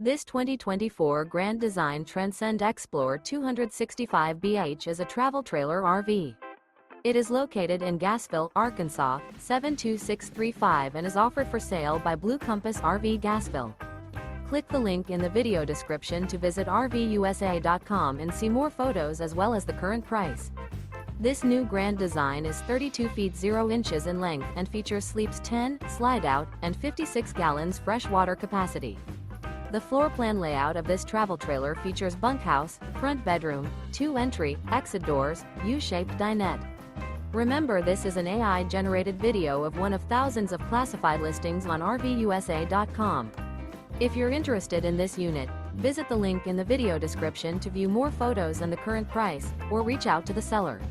This 2024 Grand Design Transcend Xplor 265BH is a travel trailer RV. It is located in Gassville, Arkansas, 72635 and is offered for sale by Blue Compass RV Gassville. Click the link in the video description to visit RVUSA.com and see more photos as well as the current price. This new Grand Design is 32 feet 0 inches in length and features sleeps 10, slide-out, and 56 gallons fresh water capacity. The floor plan layout of this travel trailer features bunkhouse, front bedroom, 2 entry, exit doors, U-shaped dinette. Remember, this is an AI-generated video of one of thousands of classified listings on RVUSA.com. If you're interested in this unit, visit the link in the video description to view more photos and the current price, or reach out to the seller.